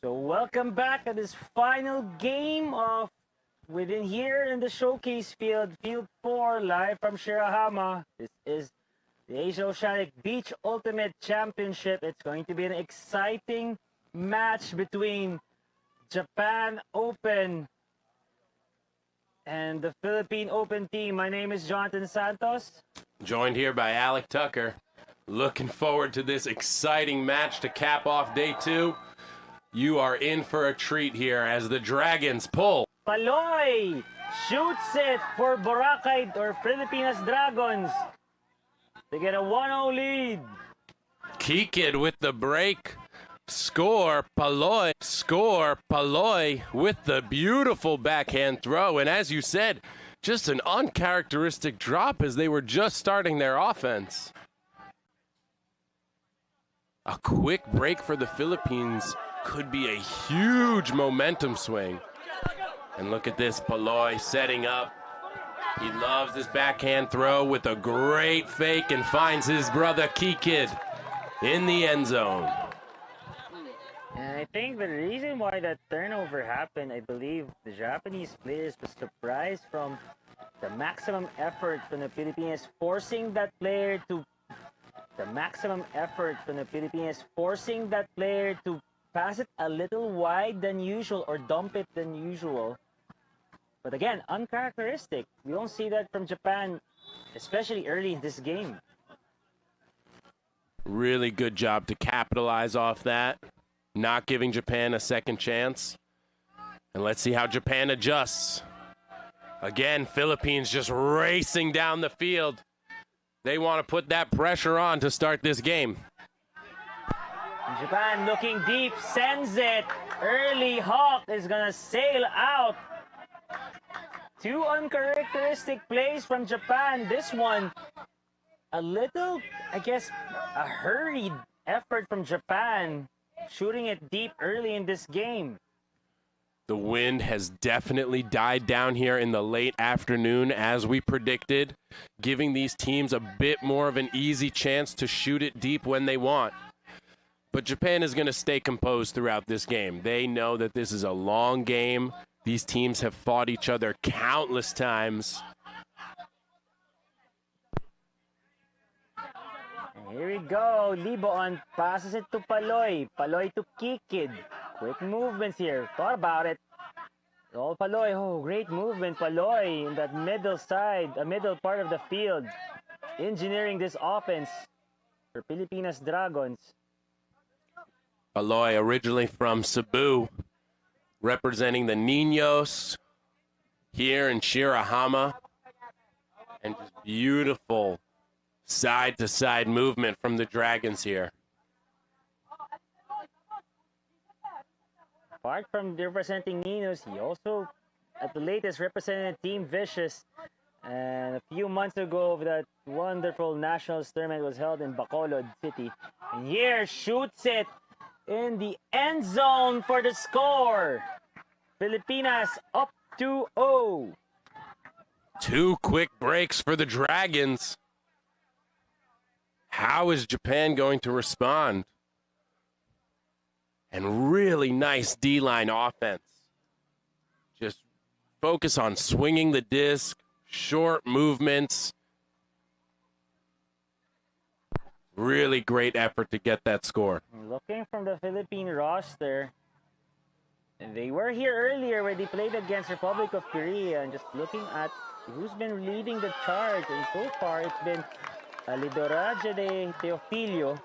So welcome back to this final game of within here in the showcase field, Field 4, live from Shirahama. This is the Asia Oceanic Beach Ultimate Championship. It's going to be an exciting match between Japan Open and the Philippine Open team. My name is Jonathan Santos. Joined here by Alec Tucker. Looking forward to this exciting match to cap off day 2. You are in for a treat here as the Dragons pull. Paloy shoots it for Boracay or Filipinas Dragons to get a 1-0 lead. Kikid with the break. Score Paloy with the beautiful backhand throw. And as you said, just an uncharacteristic drop as they were just starting their offense. A quick break for the Philippines could be a huge momentum swing. And look at this, Paloy setting up. He loves this backhand throw with a great fake and finds his brother Kikid in the end zone. And I think the reason why that turnover happened, I believe the Japanese players were surprised from the maximum effort from the Philippines, forcing that player to pass it a little wide than usual or dump it than usual. But again, uncharacteristic. We don't see that from Japan, especially early in this game. Really good job to capitalize off that, not giving Japan a second chance. And let's see how Japan adjusts. Again, Philippines just racing down the field. They want to put that pressure on to start this game. Japan looking deep, sends it. Early Hawk is going to sail out. Two uncharacteristic plays from Japan. This one, a little, I guess, a hurried effort from Japan, shooting it deep early in this game. The wind has definitely died down here in the late afternoon, as we predicted, giving these teams a bit more of an easy chance to shoot it deep when they want. But Japan is going to stay composed throughout this game. They know that this is a long game. These teams have fought each other countless times. Here we go. Liboan passes it to Paloy. Paloy to Kikid. Quick movements here. Thought about it. All Paloy. Oh, great movement. Paloy in that middle part of the field. Engineering this offense for Filipinas Dragons. Paloy, originally from Cebu, representing the Niños here in Shirahama. And just beautiful side-to-side movement from the Dragons here. Apart from representing Niños, he also, at the latest, represented Team Vicious. And a few months ago, that wonderful Nationals tournament was held in Bacolod City. And here, shoots it in the end zone for the score. Filipinas up 2-0. Two quick breaks for the Dragons. How is Japan going to respond? And really nice D-line offense. Just focus on swinging the disc, short movements. Really great effort to get that score. Looking from the Philippine roster, they were here earlier where they played against Republic of Korea, and just looking at who's been leading the charge, and so far it's been Lidoraja de Teofilio,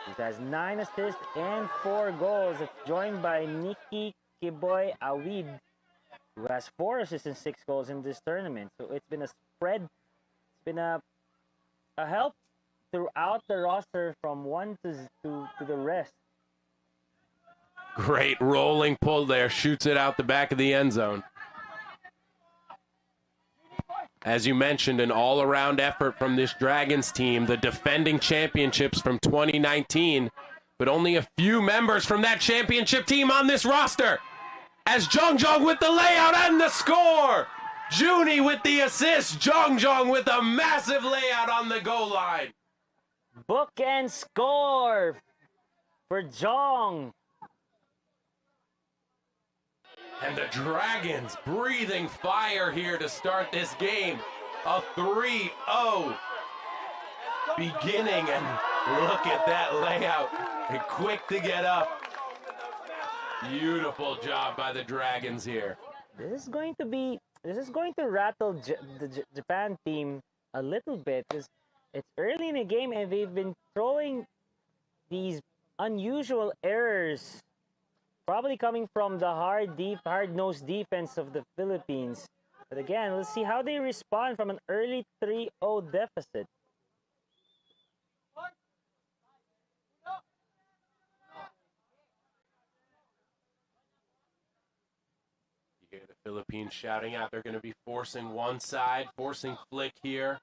who has 9 assists and 4 goals. It's joined by Nikki Kiboy Awid, who has 4 assists and 6 goals in this tournament. So it's been a spread. It's been a help throughout the roster from one to the rest. Great rolling pull there. Shoots it out the back of the end zone. As you mentioned, an all-around effort from this Dragons team, the defending championships from 2019, but only a few members from that championship team on this roster. As Jong with the layout and the score. Junie with the assist. Jong with a massive layout on the goal line. Bookend score for Jong. And the Dragons breathing fire here to start this game. A 3-0 beginning, and look at that layout. And quick to get up. Beautiful job by the Dragons here. This is going to rattle the Japan team a little bit because it's early in the game and they've been throwing these unusual errors, probably coming from the hard-nosed defense of the Philippines. But again, let's see how they respond from an early 3-0 deficit. You hear the Philippines shouting out. They're going to be forcing one side, forcing flick here.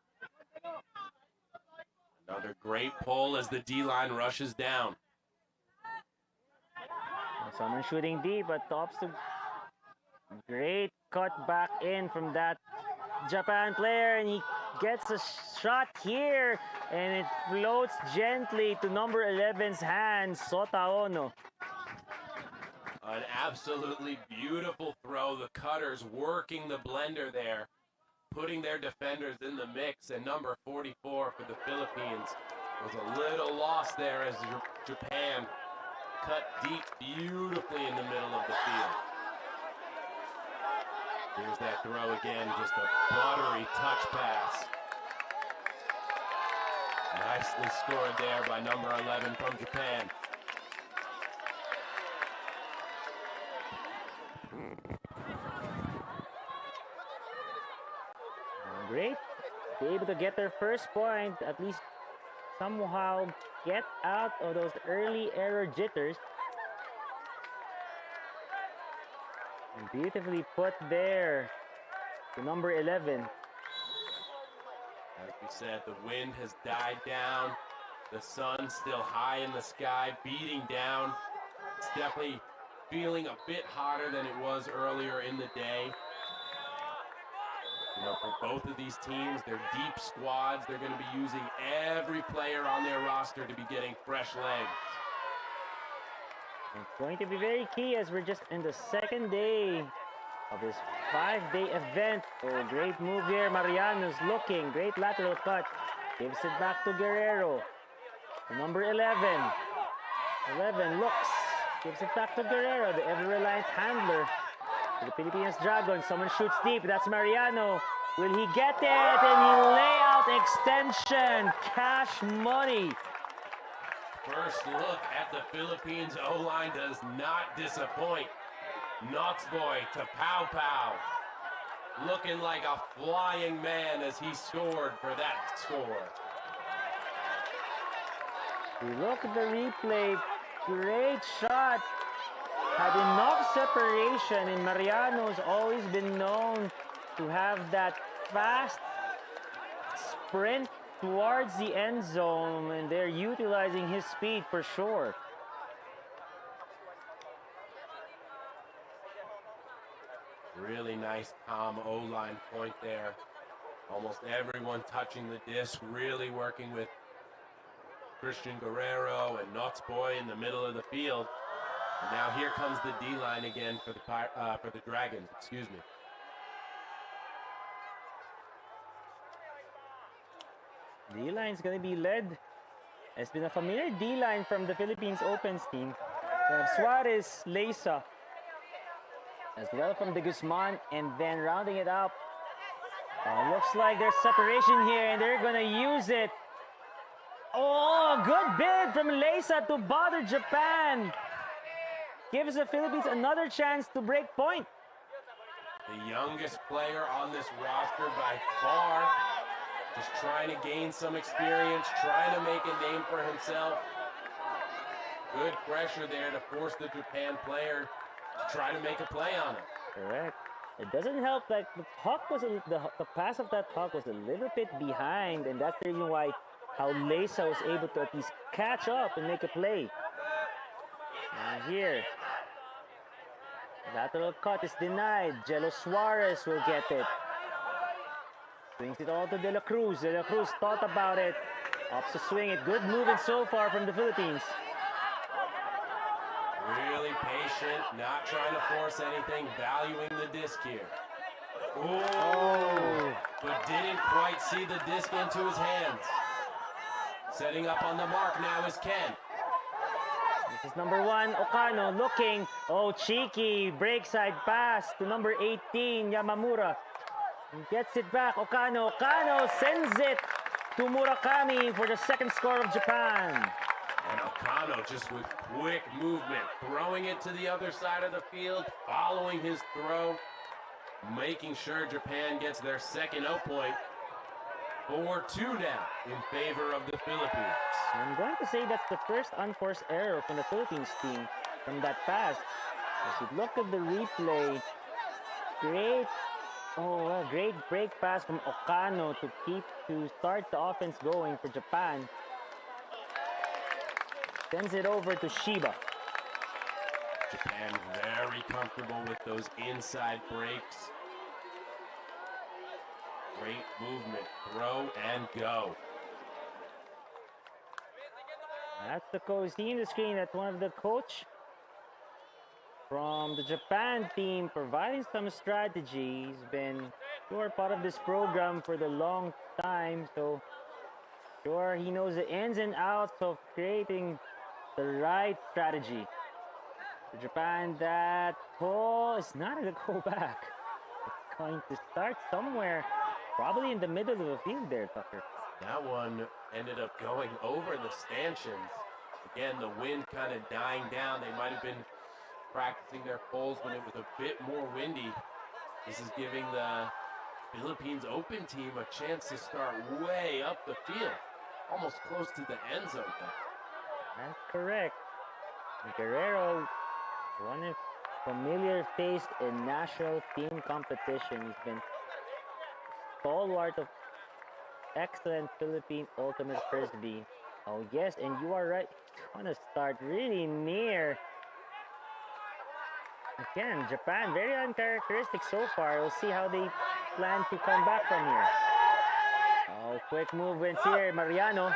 Another great pull as the D-line rushes down. Someone shooting deep, but tops to great cut back in from that Japan player, and he gets a shot here, and it floats gently to number 11's hands, Sota Ono. An absolutely beautiful throw. The Cutters working the blender there, putting their defenders in the mix, and number 44 for the Philippines was a little lost there as Japan cut deep beautifully in the middle of the field. Here's that throw again, just a buttery touch pass. Nicely scored there by number 11 from Japan. Great. They're able to get their first point, at least somehow get out of those early error jitters. And beautifully put there to number 11. Like we said, the wind has died down. The sun's still high in the sky, beating down. It's definitely feeling a bit hotter than it was earlier in the day. You know, for both of these teams, they're deep squads. They're going to be using every player on their roster to be getting fresh legs. It's going to be very key as we're just in the second day of this 5-day event. Oh, great move here. Mariano's looking. Great lateral cut. Gives it back to Guerrero. To number 11. 11 looks. Gives it back to Guerrero, the ever-reliant handler. The Philippines Dragons. Someone shoots deep. That's Mariano. Will he get it? And he lay out extension. Cash money. First look at the Philippines O-line does not disappoint. Knoxboy to Pow Pow. Looking like a flying man as he scored for that score. Look at the replay. Great shot. Had enough separation, and Mariano's always been known to have that fast sprint towards the end zone, and they're utilizing his speed for sure. Really nice, calm O-line point there. Almost everyone touching the disc, really working with Christian Guerrero and Knoxboy in the middle of the field. And now here comes the D-line again for the Dragons, excuse me. D-line's going to be led. It's been a familiar D-line from the Philippines Opens team. We have Suarez, Leysa, as well from De Guzman, and then rounding it up. Looks like there's separation here, and they're going to use it. Oh, good bid from Leysa to bother Japan. Gives the Philippines another chance to break point. The youngest player on this roster by far. Just trying to gain some experience, trying to make a name for himself. Good pressure there to force the Japan player to try to make a play on it. Correct. It doesn't help that the Hawk was the pass of that Hawk was a little bit behind, and that's the reason why how Leysa was able to at least catch up and make a play. And here, lateral cut is denied. Jello Suarez will get it. Swings it all to De La Cruz. De La Cruz thought about it. Opts to swing it. Good movement so far from the Philippines. Really patient, not trying to force anything, valuing the disc here. Oh. But didn't quite see the disc into his hands. Setting up on the mark now is Ken. This is number 1, Okano looking. Oh, cheeky breakside pass to number 18, Yamamura. He gets it back. Okano sends it to Murakami for the second score of Japan. And Okano just with quick movement, throwing it to the other side of the field, following his throw, making sure Japan gets their second 0 point. 4-2 now in favor of the Philippines. I'm going to say that's the first unforced error from the Philippines team from that pass. As you look at the replay, great break pass from Okano to start the offense going for Japan. Sends it over to Shiba. Japan very comfortable with those inside breaks. Great movement, throw and go. That's the coach. Seeing the screen, that's one of the coach from the Japan team providing some strategy. He's been part of this program for the long time, so he knows the ins and outs of creating the right strategy. For Japan, that pull is not going to go back. It's going to start somewhere, probably in the middle of the field there, Tucker. That one ended up going over the stanchions. Again, the wind kind of dying down. They might have been practicing their pulls when it was a bit more windy. This is giving the Philippines Open team a chance to start way up the field, almost close to the end zone. That's correct. Guerrero, one of familiar face in national team competition. He's been stalwart of excellent Philippine ultimate frisbee. Oh yes, and you are right. It's gonna start really near. Again, Japan, very uncharacteristic so far. We'll see how they plan to come back from here. Oh, quick movements here, Mariano.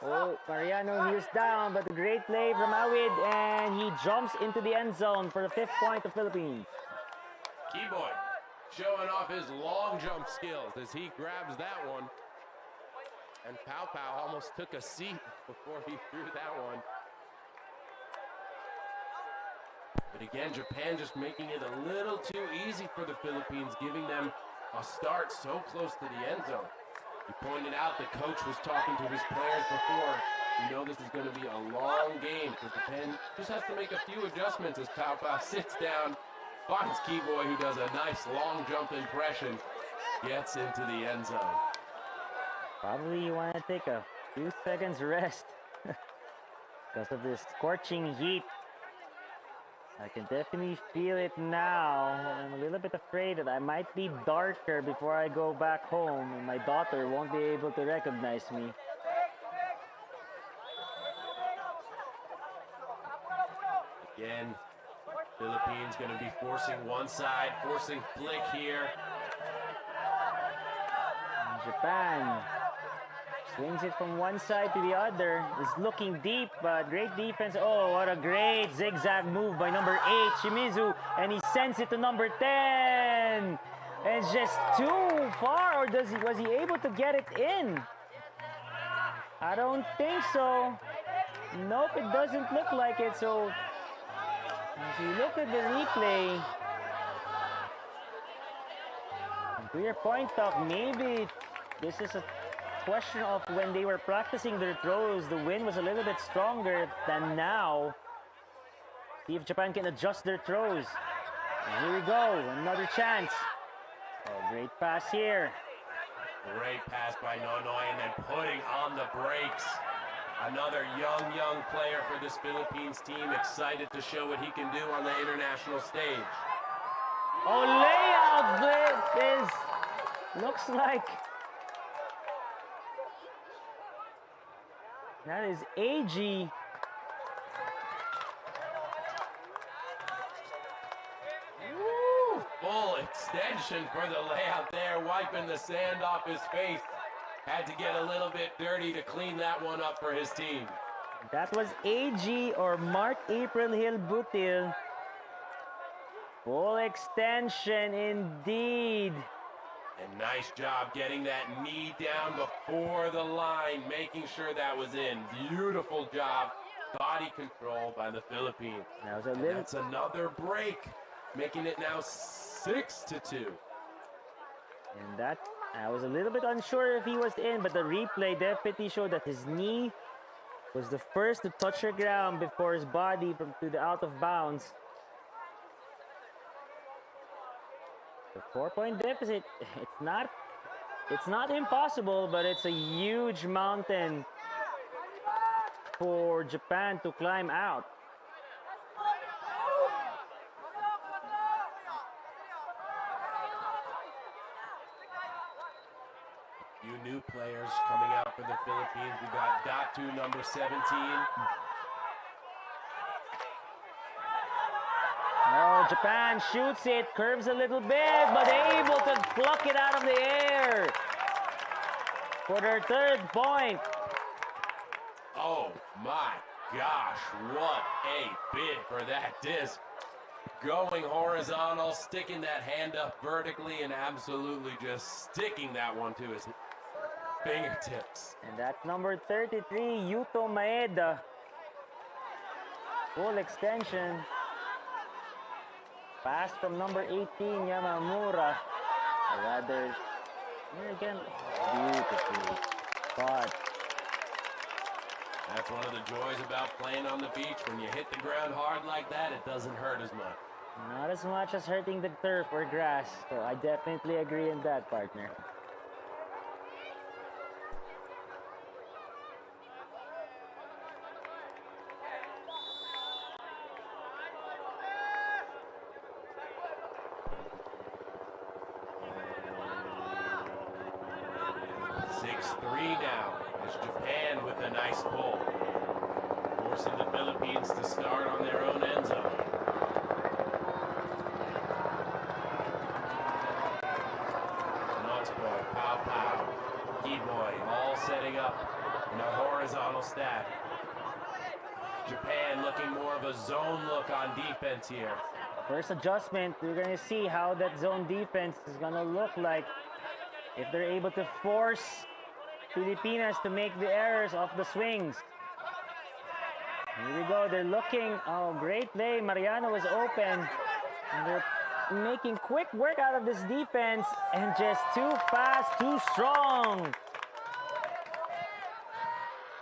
Oh, Mariano kneels down, but a great play from Awid, and he jumps into the end zone for the 5th point of Philippines. Keyboy showing off his long jump skills as he grabs that one. And Pau Pau almost took a seat before he threw that one. But again, Japan just making it a little too easy for the Philippines, giving them a start so close to the end zone. He pointed out the coach was talking to his players before. We know this is going to be a long game for Japan. Just has to make a few adjustments as Pau Pau sits down, finds Keyboy, who does a nice long jump impression, gets into the end zone. Probably you want to take a few seconds rest because of this scorching heat. I can definitely feel it now. I'm a little bit afraid that I might be darker before I go back home and my daughter won't be able to recognize me. Again, Philippines going to be forcing one side, forcing flick here. And Japan swings it from one side to the other. Is looking deep, but great defense. Oh, what a great zigzag move by number 8, Shimizu. And he sends it to number 10. And just too far, or was he able to get it in? I don't think so. Nope, it doesn't look like it. So, if you look at the replay, to your point, Doc, maybe this is a question of when they were practicing their throws, the wind was a little bit stronger than now. See if Japan can adjust their throws. And here we go, another chance. Oh, great pass here. Great pass by Nonoy, and then putting on the brakes. Another young player for this Philippines team, excited to show what he can do on the international stage. Oh, layout! This looks like that is AG. Woo! Full extension for the layout there, wiping the sand off his face. Had to get a little bit dirty to clean that one up for his team. That was AG or Mark April Hill Butil. Full extension indeed. And nice job getting that knee down before the line, making sure that was in. Beautiful job. Body control by the Philippines. And that's another break, making it now 6-2. And that, I was a little bit unsure if he was in, but the replay definitely showed that his knee was the first to touch the ground before his body to the out of bounds. The 4-point deficit, it's not impossible, but it's a huge mountain for Japan to climb out. Few new players coming out for the Philippines. We got Datu, number 17. Oh, Japan shoots it, curves a little bit, but able to pluck it out of the air for their 3rd point. Oh my gosh, what a bid for that disc. Going horizontal, sticking that hand up vertically, and absolutely just sticking that one to his fingertips. And that's number 33, Yuto Maeda. Full extension. Pass from number 18, Yamamura. Or rather, here again, beautifully caught. That's one of the joys about playing on the beach. When you hit the ground hard like that, it doesn't hurt as much. Not as much as hurting the turf or grass. So I definitely agree in that, partner. Now is Japan with a nice pull, forcing the Philippines to start on their own end zone. Boy, Pow Pow, Key-Boy, all setting up in a horizontal stack. Japan looking more of a zone look on defense here. First adjustment, we're going to see how that zone defense is going to look like if they're able to force Filipinas to make the errors of the swings. Here we go, they're looking, oh, great play, Mariano was open, and they're making quick work out of this defense, and just too fast, too strong.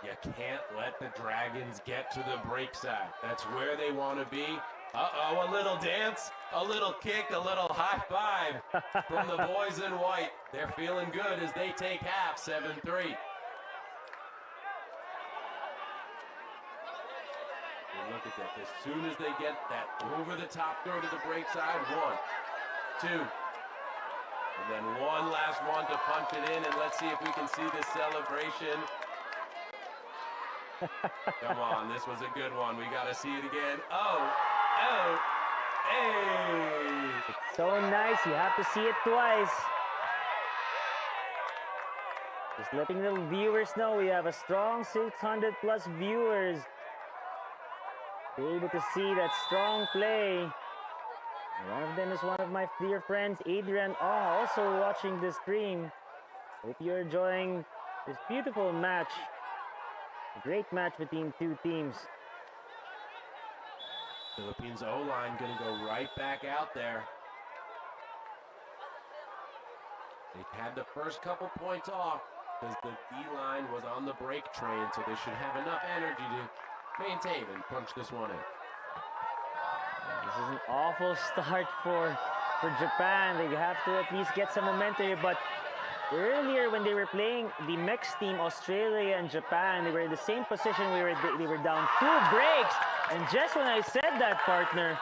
You can't let the Dragons get to the break side. That's where they want to be. Uh-oh, a little dance, a little kick, a little high five from the boys in white. They're feeling good as they take half, 7-3. Look at that. As soon as they get that over-the-top throw to the break side, 1, 2, and then one last one to punch it in, and let's see if we can see this celebration. Come on, this was a good one. We got to see it again. Oh, hey! It's so nice. You have to see it twice. Just letting the viewers know we have a strong 600 plus viewers. Be able to see that strong play. One of them is one of my dear friends, Adrian, also watching the stream. Hope you're enjoying this beautiful match. A great match between two teams. Philippines O-line going to go right back out there. They had the first couple points off because the D-line was on the break train, so they should have enough energy to maintain and punch this one in. This is an awful start for Japan. They have to at least get some momentum here, but earlier when they were playing the mixed team, Australia and Japan, they were in the same position. They were down 2 breaks, and just when I said that, partner,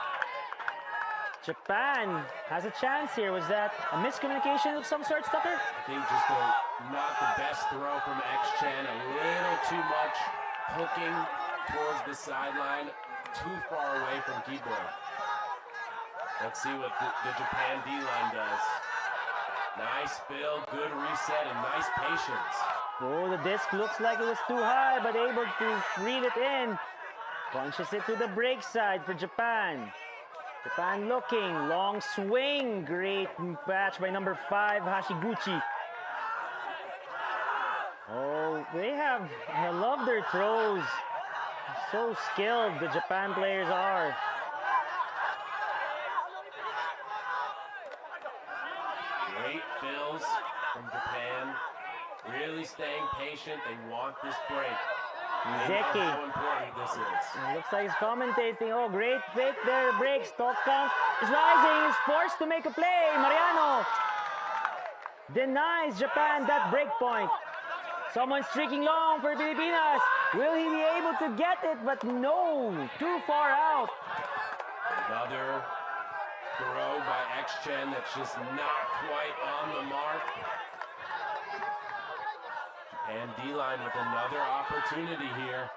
Japan has a chance here. Was that a miscommunication of some sort, Tucker? I think just not the best throw from X-Chen. A little too much hooking towards the sideline, too far away from Keyboard. Let's see what the Japan D-line does. Nice fill, good reset, and nice patience. Oh, the disc looks like it was too high, but able to reel it in. Punches it to the break side for Japan. Japan looking, long swing. Great patch by number 5, Hashiguchi. Oh, I love their throws. So skilled the Japan players are. Great fills from Japan. Really staying patient. They want this break. They know Zeki. how important this is. Looks like he's commentating. Oh, great fake there. Breaks. Stock count is rising. He's forced to make a play. Mariano denies Japan that break point. Someone streaking long for Filipinas. Will he be able to get it? But no, too far out. Another throw by X-Chen that's just not quite on the mark. And D-line with another opportunity here.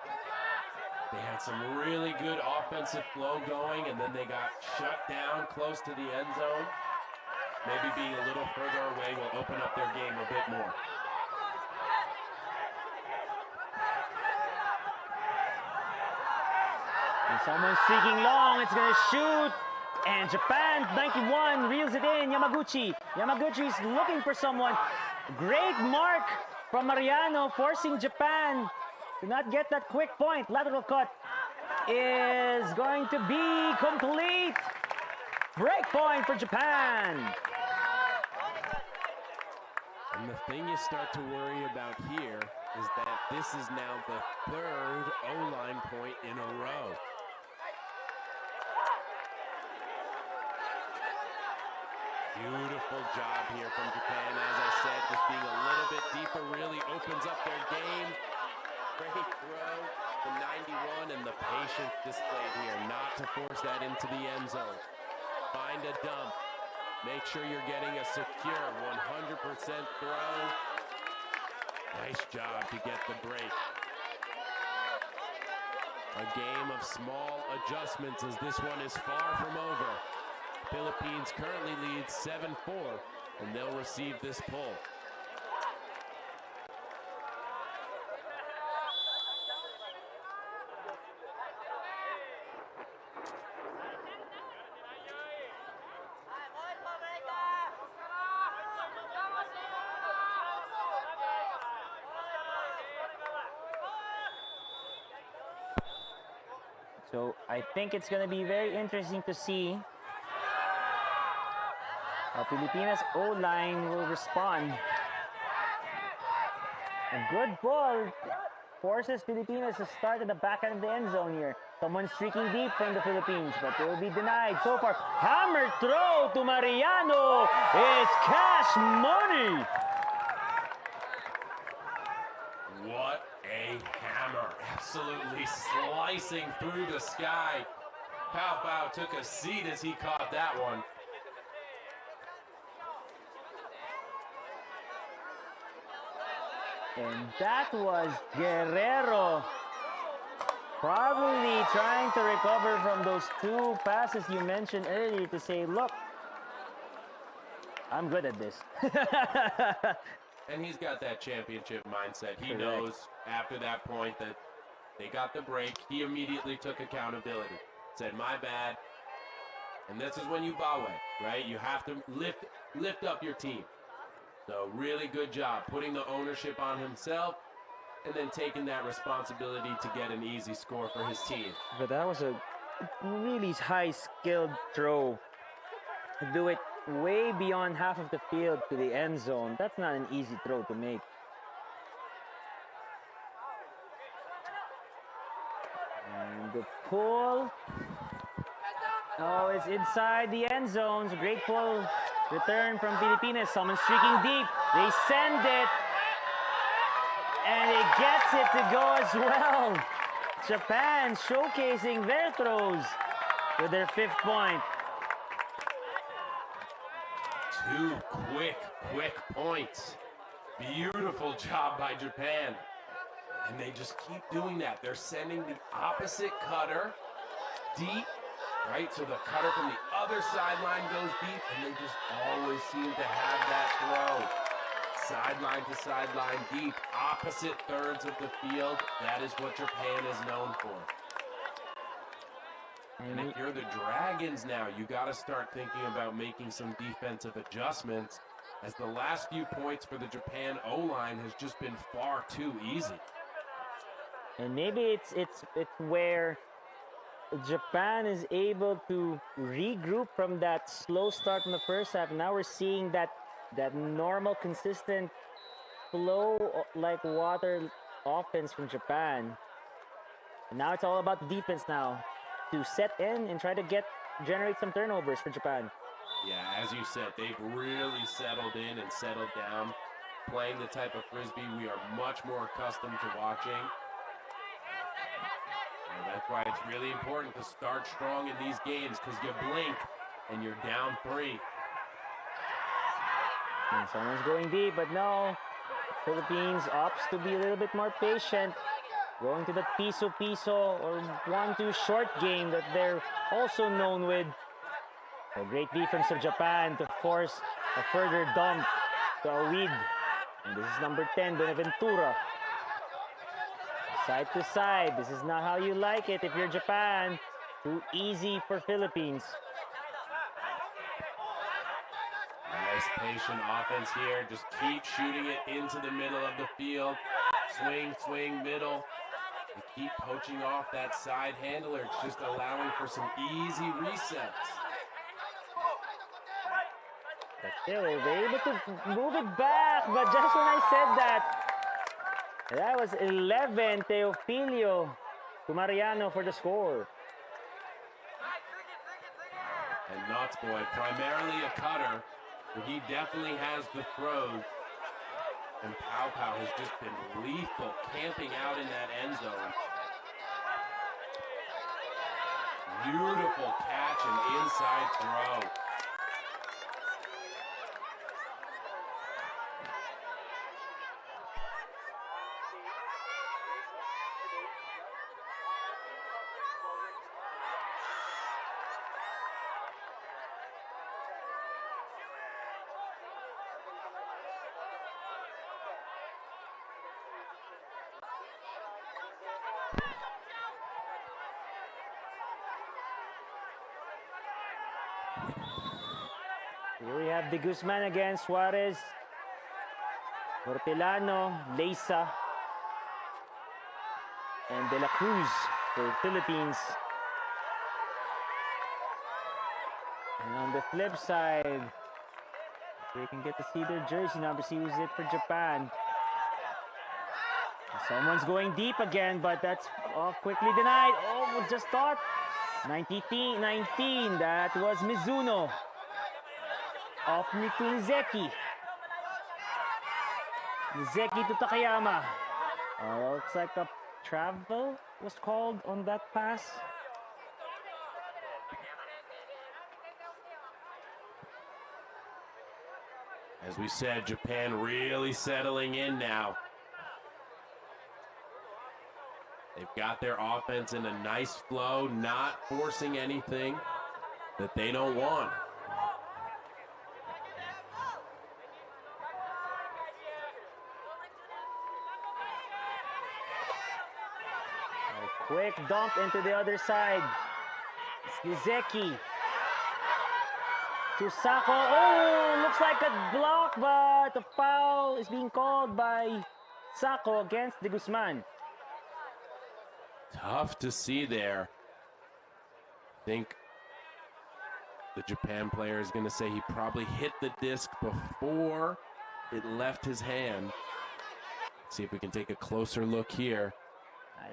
They had some really good offensive flow going, and then they got shut down close to the end zone. Maybe being a little further away will open up their game a bit more. And someone streaking long. It's going to shoot. And Japan, 91, reels it in. Yamaguchi. Yamaguchi is looking for someone. Great mark from Mariano, forcing Japan to not get that quick point. Lateral cut is going to be complete. Break point for Japan. And the thing you start to worry about here is that this is now the 3rd O-line point in a row. Beautiful job here from Japan. As I said, just being a little bit deeper really opens up their game. Great throw, the 91, and the patience displayed here not to force that into the end zone. Find a dump. Make sure you're getting a secure 100% throw. Nice job to get the break. A game of small adjustments as this one is far from over. Philippines currently lead 7-4, and they'll receive this pull. So I think it's going to be very interesting to see how Filipinas O-line will respond. A good ball forces Filipinas to start at the back end of the end zone here. Someone streaking deep from the Philippines, but they will be denied so far. Hammer throw to Mariano. It's cash money. What a hammer. Absolutely slicing through the sky. Pow Pow took a seat as he caught that one. And that was Guerrero probably trying to recover from those 2 passes you mentioned earlier to say, look, I'm good at this. And he's got that championship mindset. He Correct. knows after that point that they got the break. He immediately took accountability. Said, my bad. And this is when you bow away, right? You have to lift up your team. So really good job putting the ownership on himself and then taking that responsibility to get an easy score for his team. But that was a really high-skilled throw. To do it way beyond half of the field to the end zone, that's not an easy throw to make. And the pull. Oh, it's inside the end zones. Great pull return from Filipinas. Someone streaking deep. They send it. And it gets it to go as well. Japan showcasing their throws with their 5th point. 2 quick points. Beautiful job by Japan. And they just keep doing that. They're sending the opposite cutter deep, right? So the cutter from the other sideline goes deep, and they just always seem to have that throw. Sideline to sideline, deep, opposite thirds of the field. That is what Japan is known for. And if you're the Dragons now, you got to start thinking about making some defensive adjustments, as the last few points for the Japan O-line has just been far too easy. And maybe it's where Japan is able to regroup from that slow start in the first half. Now we're seeing that normal, consistent flow like water offense from Japan. And now it's all about the defense now to set in and try to generate some turnovers for Japan. Yeah, as you said, they've really settled in and settled down, playing the type of frisbee we are much more accustomed to watching. And that's why it's really important to start strong in these games, because you blink and you're down 3. And someone's going deep, but no. Philippines opts to be a little bit more patient, going to the piso or 1-2 short game that they're also known with. A great defense of Japan to force a further dump to Awid. And this is number 10, Benaventura. Side to side. This is not how you like it if you're Japan. Too easy for Philippines. Nice patient offense here. Just keep shooting it into the middle of the field. Swing, middle. And keep poaching off that side handler. It's just allowing for some easy resets. But still, they're able to move it back. But just when I said that was 11, Teofilio to Mariano for the score. And Nuts Boy, primarily a cutter, but he definitely has the throws. And Pow Pow has just been lethal, camping out in that end zone. Beautiful catch and inside throw. Here we have De Guzman against Suarez, Hortelano, Leisa, and De La Cruz for the Philippines. And on the flip side, you can get to see their jersey number, see who's it for Japan. Someone's going deep again, but that's quickly denied. Oh, just thought. 19, that was Mizuno. Off ni Nizeki. Nizeki to Takayama. Looks like a travel was called on that pass. As we said, Japan really settling in now. They've got their offense in a nice flow, not forcing anything that they don't want. A quick dump into the other side. Nizeki. To Sako. Oh, looks like a block, but a foul is being called by Sako against De Guzman. Tough to see there. I think the Japan player is going to say he probably hit the disc before it left his hand. Let's see if we can take a closer look here.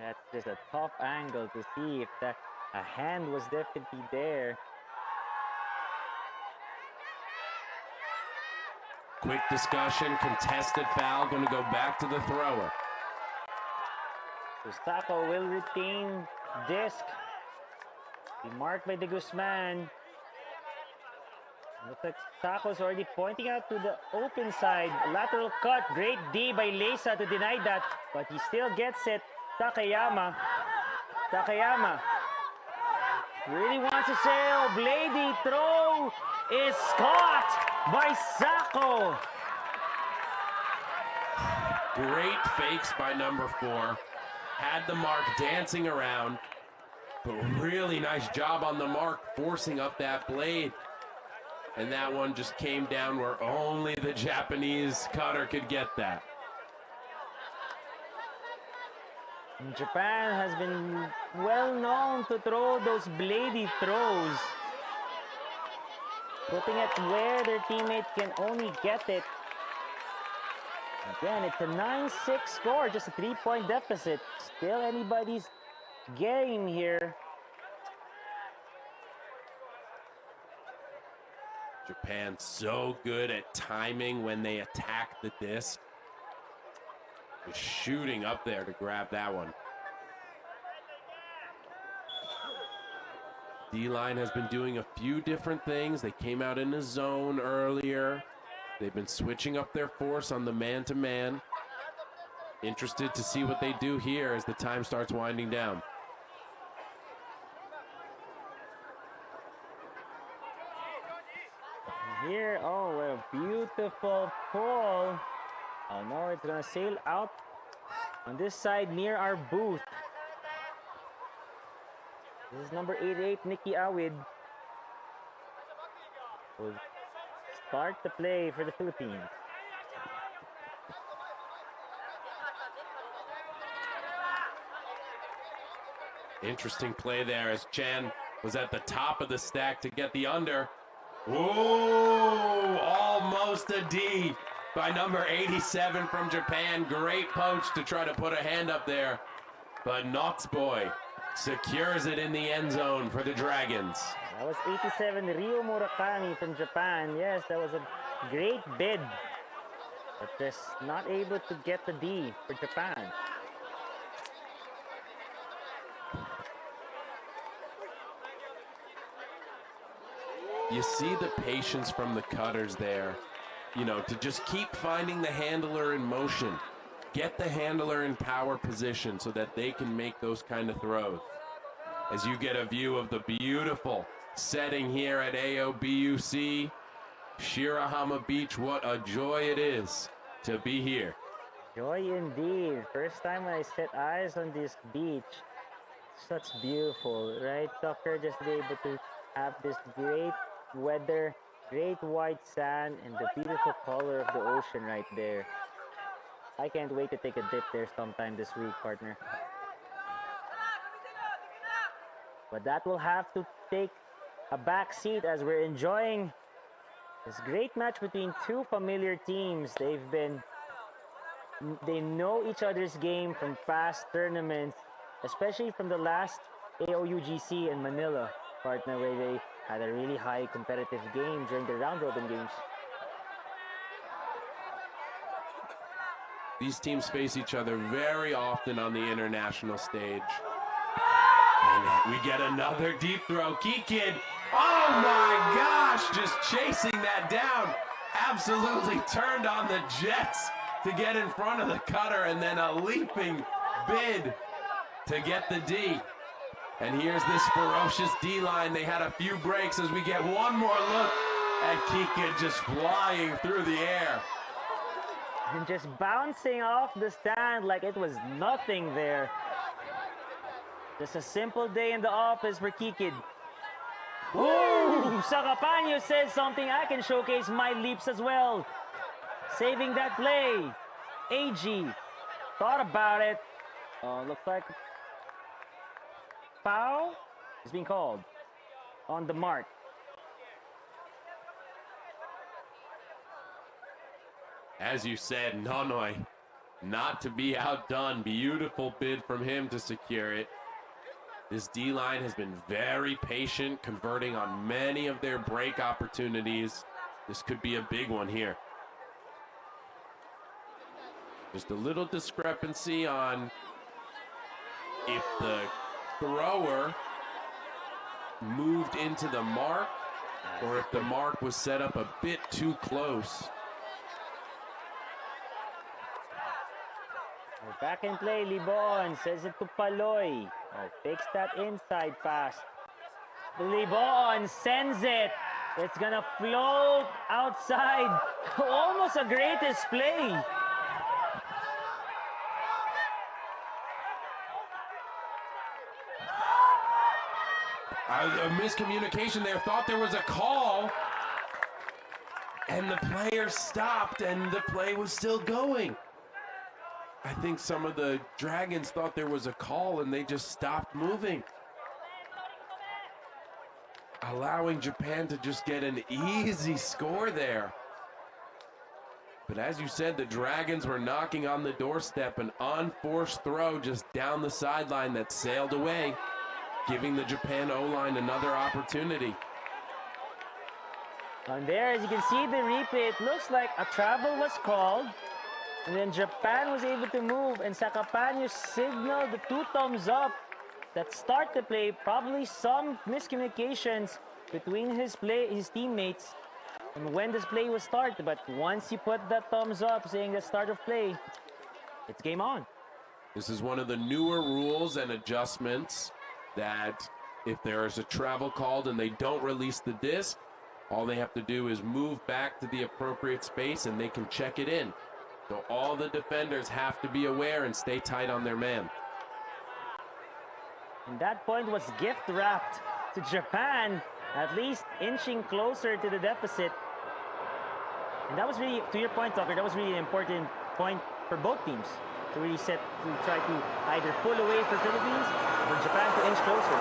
That's just a tough angle to see if a hand was definitely there. Quick discussion, contested foul, going to go back to the thrower. So Sako will retain disc. Be marked by De Guzman. Looks like Sako's already pointing out to the open side. Lateral cut, great D by Leisa to deny that, but he still gets it. Takayama really wants to sail. Blady throw is caught by Sako. Great fakes by number 4. Had the mark dancing around, but really nice job on the mark, forcing up that blade. And that one just came down where only the Japanese cutter could get that. Japan has been well known to throw those bladey throws, putting it where their teammate can only get it. Again, it's a 9-6 score, just a 3-point deficit. Still anybody's game here. Japan so good at timing when they attack the disc. Just shooting up there to grab that one. D-line has been doing a few different things. They came out in a zone earlier. They've been switching up their force on the man-to-man. Interested to see what they do here as the time starts winding down. Here, oh, what a beautiful pull. Oh no, it's gonna sail out on this side near our booth. This is number 88, Nikki Awid. Will start the play for the Philippines. Interesting play there as Chen was at the top of the stack to get the under. Ooh, almost a D by number 87 from Japan. Great poach to try to put a hand up there. But Notsboy secures it in the end zone for the Dragons. That was 87, Ryo Murakami from Japan. Yes, that was a great bid. But just not able to get the D for Japan. You see the patience from the cutters there, you know, to just keep finding the handler in motion. Get the handler in power position so that they can make those kind of throws. As you get a view of the beautiful setting here at AOBUC, Shirahama Beach, what a joy it is to be here. Joy indeed. First time when I set eyes on this beach. Such beautiful, right? Tucker just be able to have this great weather, great white sand, and the beautiful color of the ocean right there. I can't wait to take a dip there sometime this week, partner. But that will have to take a back seat as we're enjoying this great match between two familiar teams. They know each other's game from past tournaments, especially from the last AOUGC in Manila, partner, where they had a really high competitive game during the round robin games. These teams face each other very often on the international stage. And we get another deep throw. Key Kid, oh my gosh, just chasing that down. Absolutely turned on the jets to get in front of the cutter, and then a leaping bid to get the D. And here's this ferocious D-line. They had a few breaks as we get one more look at Kika just flying through the air. And just bouncing off the stand like it was nothing there. Just a simple day in the office for Kikid. Ooh, Sakapanyo says something. I can showcase my leaps as well. Saving that play. AG thought about it. Looks like foul is being called on the mark. As you said, Nonoy, not to be outdone. Beautiful bid from him to secure it. This D-line has been very patient, converting on many of their break opportunities. This could be a big one here. Just a little discrepancy on if the thrower moved into the mark or if the mark was set up a bit too close. Back in play, Libon says it to Paloy. Takes that inside pass. Libon sends it. It's gonna float outside. Almost a greatest play. A miscommunication there. Thought there was a call. And the player stopped and the play was still going. I think some of the Dragons thought there was a call and they just stopped moving, allowing Japan to just get an easy score there. But as you said, the Dragons were knocking on the doorstep. An unforced throw just down the sideline that sailed away, giving the Japan O-line another opportunity. And there, as you can see the replay, it looks like a travel was called. And then Japan was able to move, and Sakapanyo signaled the 2 thumbs up that start the play. Probably some miscommunications between his teammates and when this play was started. But once you put that thumbs up saying the start of play, it's game on. This is one of the newer rules and adjustments that if there is a travel called and they don't release the disc, all they have to do is move back to the appropriate space and they can check it in. So all the defenders have to be aware and stay tight on their man. And that point was gift wrapped to Japan, at least inching closer to the deficit. And that was really, to your point, Tucker, that was really an important point for both teams to really try to either pull away for Philippines or Japan to inch closer.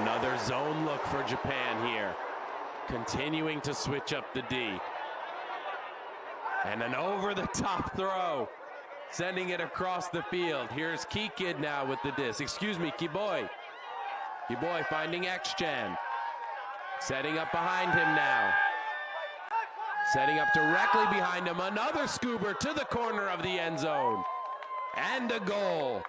Another zone look for Japan here. Continuing to switch up the D. And an over-the-top throw. Sending it across the field. Here's Kikid now with the disc. Excuse me, Kiboy. Kiboy finding X-Chan. Setting up behind him now. Setting up directly behind him. Another scoober to the corner of the end zone. And a goal.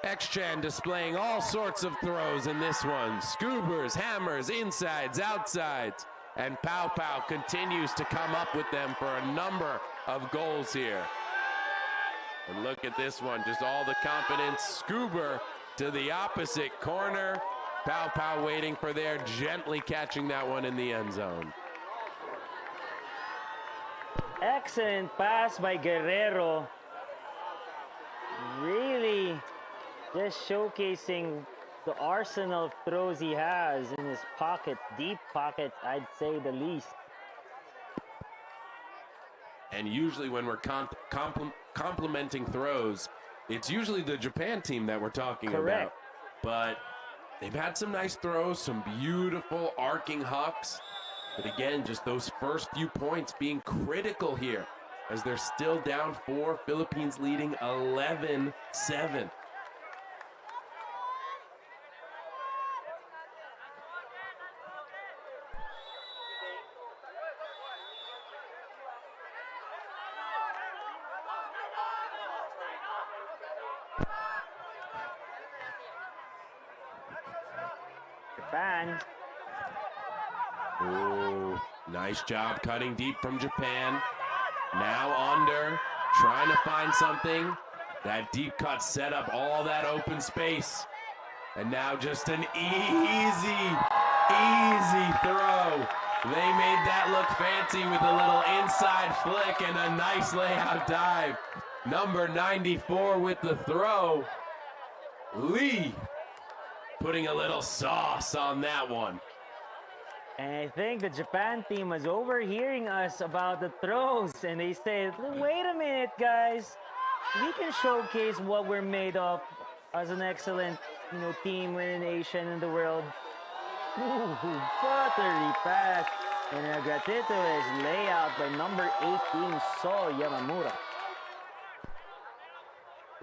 X-Chan displaying all sorts of throws in this one. Scoobers, hammers, insides, outsides. And Pow Pow continues to come up with them for a number of goals here. And look at this one, just all the confidence. Scoober to the opposite corner. Pow Pow waiting for there, gently catching that one in the end zone. Excellent pass by Guerrero. Really just showcasing the arsenal of throws he has in his pocket, deep pockets, I'd say the least. And usually when we're complimenting throws, it's usually the Japan team that we're talking about. But they've had some nice throws, some beautiful arcing hucks. But again, just those first few points being critical here as they're still down 4, Philippines leading 11-7. Japan. Ooh, nice job cutting deep from Japan. Now under, trying to find something. That deep cut set up all that open space. And now just an easy throw. They made that look fancy with a little inside flick and a nice layout dive. Number 94 with the throw. Lee putting a little sauce on that one. And I think the Japan team was overhearing us about the throws, and they said, wait a minute, guys. We can showcase what we're made of as an excellent, team in the nation and the world. Ooh, buttery pass. And a gratuitous layout by number 18, So Yamamura.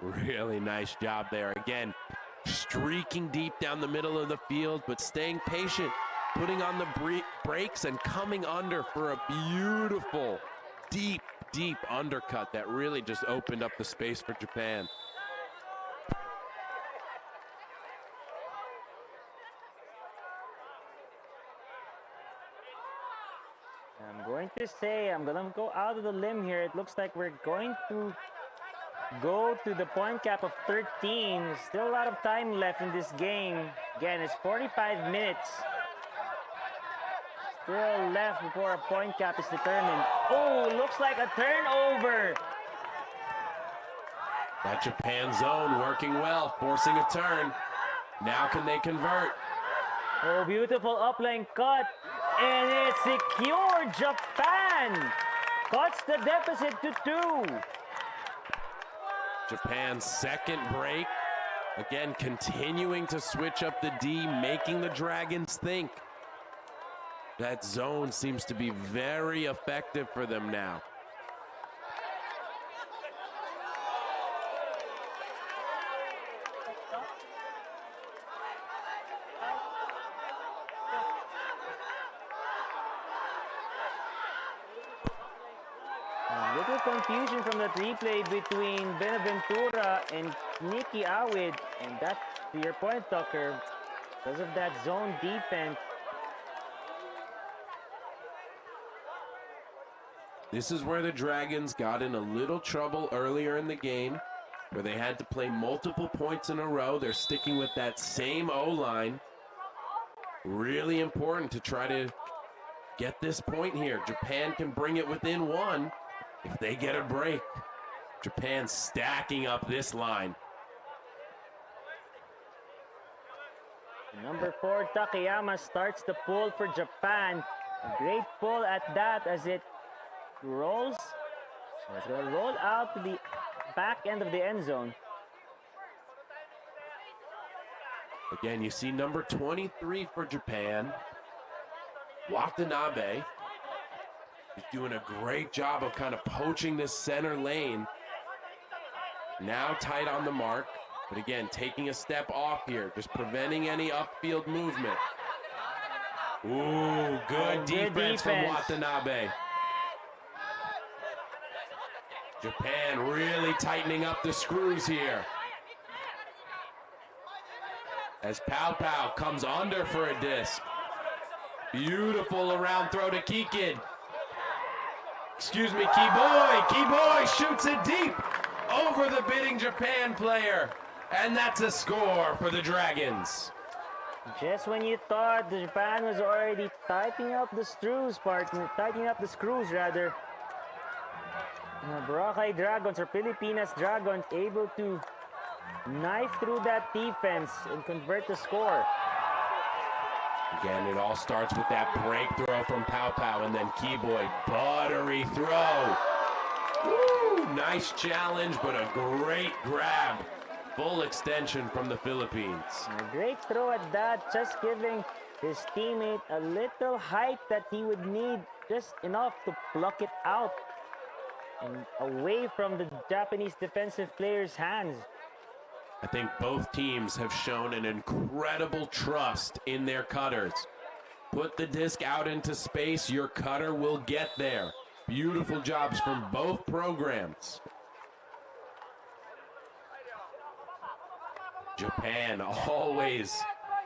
Really nice job there. Again, streaking deep down the middle of the field, but staying patient, putting on the brakes and coming under for a beautiful, deep undercut that really just opened up the space for Japan. I'm gonna go out of the limb here. It looks like we're going to go to the point cap of 13. Still a lot of time left in this game. Again, it's 45 minutes. Still left before a point cap is determined. Oh, looks like a turnover. That Japan zone working well, forcing a turn. Now can they convert? Oh, beautiful upline cut. And it's secured. Japan cuts the deficit to 2. Japan's second break. Again, continuing to switch up the D, making the Dragons think. That zone seems to be very effective for them now. A little confusion from the replay between Benaventura and Nikki Awid. And that's, to your point, Tucker, because of that zone defense. This is where the Dragons got in a little trouble earlier in the game, where they had to play multiple points in a row. They're sticking with that same O-line. Really important to try to get this point here. Japan can bring it within 1 if they get a break. Japan stacking up this line. Number 4, Takayama starts the pull for Japan. A great pull at that as it rolls. It's going to roll out to the back end of the end zone. Again, you see number 23 for Japan, Watanabe. He's doing a great job of kind of poaching this center lane. Now tight on the mark, but again, taking a step off here, just preventing any upfield movement. Ooh, good defense from Watanabe. Japan really tightening up the screws here. As Pow Pow comes under for a disc. Beautiful around throw to Kikin. Excuse me, Kiboy. Kiboy shoots it deep over the bidding Japan player. And that's a score for the Dragons. Just when you thought the Japan was already tightening up the screws, rather. Boracay Dragons or Pilipinas Dragons able to knife through that defense and convert the score. Again, it all starts with that break throw from Pow Pow and then Keyboy, buttery throw. Woo! Nice challenge, but a great grab. Full extension from the Philippines. A great throw at that, just giving his teammate a little height that he would need, just enough to pluck it out and away from the Japanese defensive player's hands. I think both teams have shown an incredible trust in their cutters. Put the disc out into space, your cutter will get there. Beautiful jobs from both programs. Japan always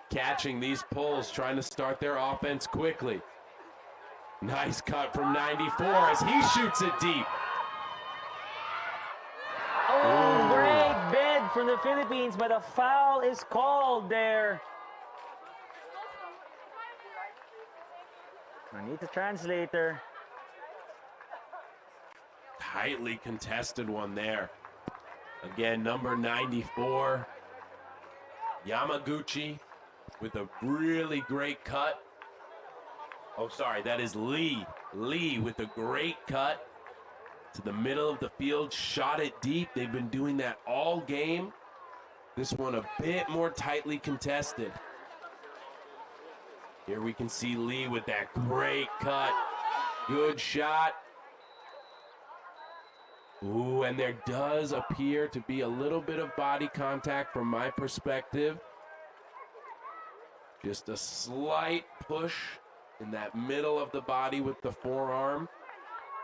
catching these pulls, trying to start their offense quickly. Nice cut from 94 as he shoots it deep. Oh, great bid from the Philippines, but a foul is called there. I need the translator. Tightly contested one there. Again, number 94, Yamaguchi with a really great cut. Oh, sorry, that is Lee. Lee with a great cut to the middle of the field, shot it deep. They've been doing that all game. This one a bit more tightly contested. Here we can see Lee with that great cut. Good shot. Ooh, and there does appear to be a little bit of body contact from my perspective. Just a slight push in that middle of the body with the forearm.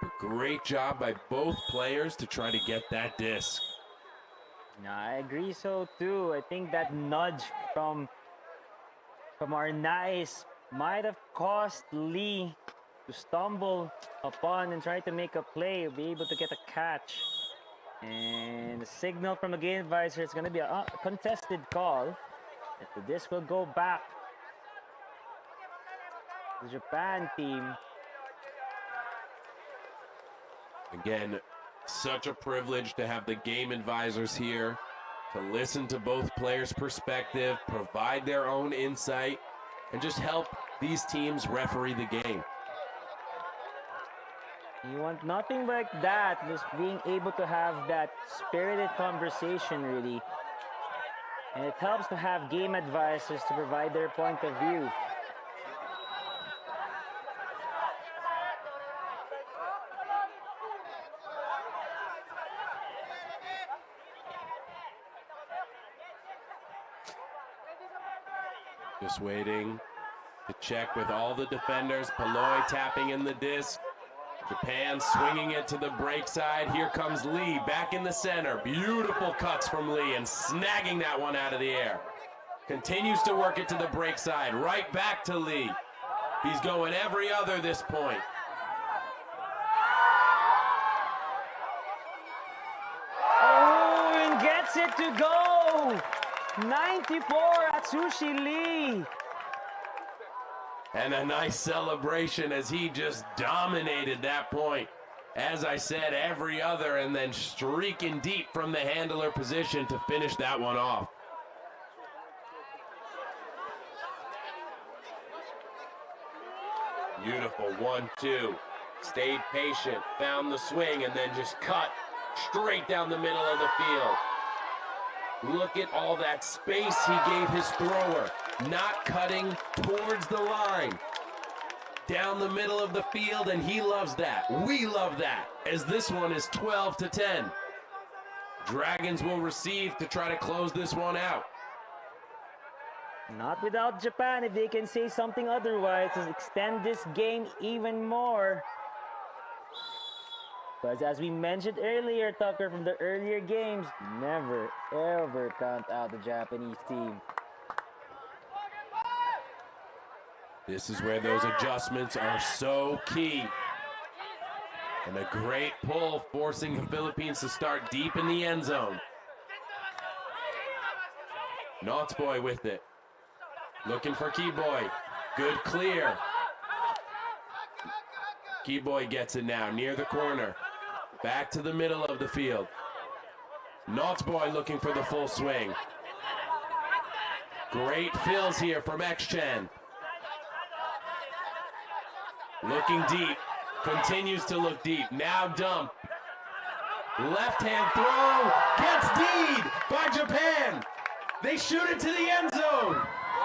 A great job by both players to try to get that disc. No, I agree so too. I think that nudge from our nice might have caused Lee to stumble upon and try to make a play, be able to get a catch. And the signal from the game advisor is going to be a contested call. If the disc will go back to the Japan team. Again, Such a privilege to have the game advisors here to listen to both players' perspective, provide their own insight, and just help these teams referee the game. You want nothing like that, just being able to have that spirited conversation, really. And it helps to have game advisors to provide their point of view. Just waiting to check with all the defenders. Paloi tapping in the disc. Japan swinging it to the break side. Here comes Lee back in the center. Beautiful cuts from Lee and snagging that one out of the air. Continues to work it to the break side. Right back to Lee. He's going every other this point. Oh, and gets it to go! 94 Atsushi Lee. And a nice celebration as he just dominated that point. As I said, every other, and then streaking deep from the handler position to finish that one off. Beautiful 1-2. Stayed patient, found the swing, and then just cut straight down the middle of the field. Look at all that space he gave his thrower, not cutting towards the line. Down the middle of the field, and he loves that. We love that, as this one is 12-10. Dragons will receive to try to close this one out. Not without Japan, if they can say something otherwise, to extend this game even more. Because as we mentioned earlier, Tucker, from the earlier games, never, ever count out the Japanese team. This is where those adjustments are so key. And a great pull, forcing the Philippines to start deep in the end zone. Knotsboy with it. Looking for Keyboy. Good clear. Keyboy gets it now, near the corner. Back to the middle of the field. Knotsboy looking for the full swing. Great fills here from X-Chen. Looking deep. Continues to look deep. Now dump. Left hand throw. Gets D'd by Japan. They shoot it to the end zone.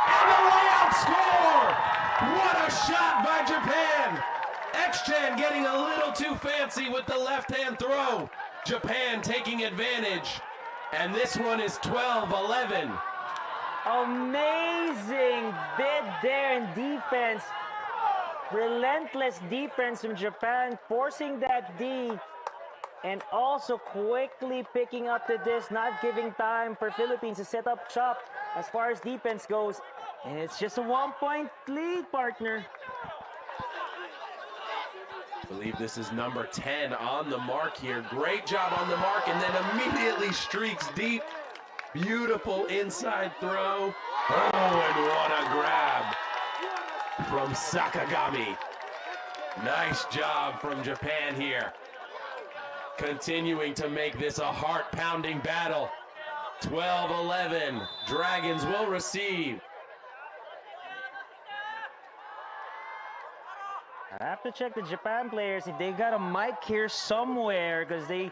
And the layout score. What a shot by Japan. X-Chen getting a little too fancy with the left-hand throw. Japan taking advantage. And this one is 12-11. Amazing bid there in defense. Relentless defense from Japan, forcing that D. And also quickly picking up the disc, not giving time for Philippines to set up shop as far as defense goes. And it's just a 1-point lead, partner. I believe this is number 10 on the mark here. Great job on the mark, and then immediately streaks deep. Beautiful inside throw. Oh, and what a grab from Sakagami. Nice job from Japan here. Continuing to make this a heart-pounding battle. 12-11. Dragons will receive. I have to check the Japan players if they got a mic here somewhere, because they,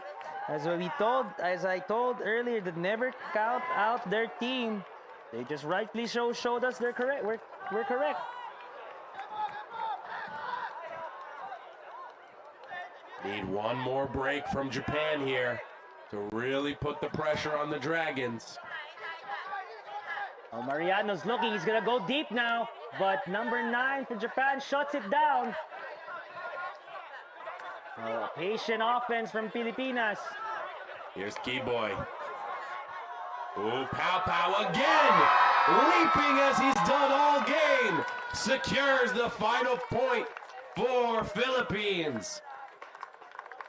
as I told earlier, that never count out their team. They just rightly showed us they're correct. We're correct. Need one more break from Japan here to really put the pressure on the Dragons. Oh, Mariano's looking. He's going to go deep now. But number 9 for Japan shuts it down. Oh, patient offense from Pilipinas. Here's Keyboy. Ooh, Pow Pow again! Leaping as he's done all game. Secures the final point for Philippines.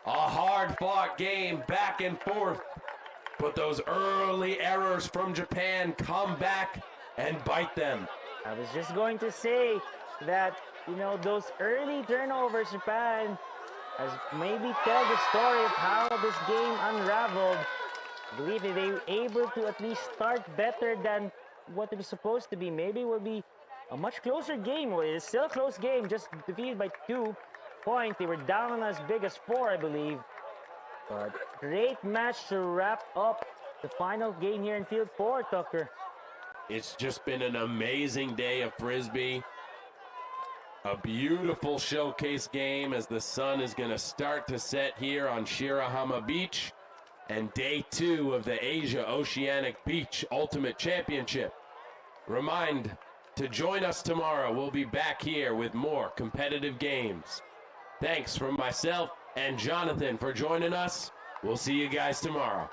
A hard-fought game, back and forth. But those early errors from Japan come back and bite them. I was just going to say that, you know, those early turnovers, Japan, as maybe tell the story of how this game unraveled. I believe that they were able to at least start better than what it was supposed to be. Maybe it will be a much closer game. Well, it's still a close game, just defeated by 2 points. They were down on as big as 4, I believe. But great match to wrap up the final game here in Field 4, Tucker. It's just been an amazing day of Frisbee. A beautiful showcase game as the sun is going to start to set here on Shirahama Beach. And day 2 of the Asia Oceanic Beach Ultimate Championship. Remind to join us tomorrow. We'll be back here with more competitive games. Thanks from myself and Jonathan for joining us. We'll see you guys tomorrow.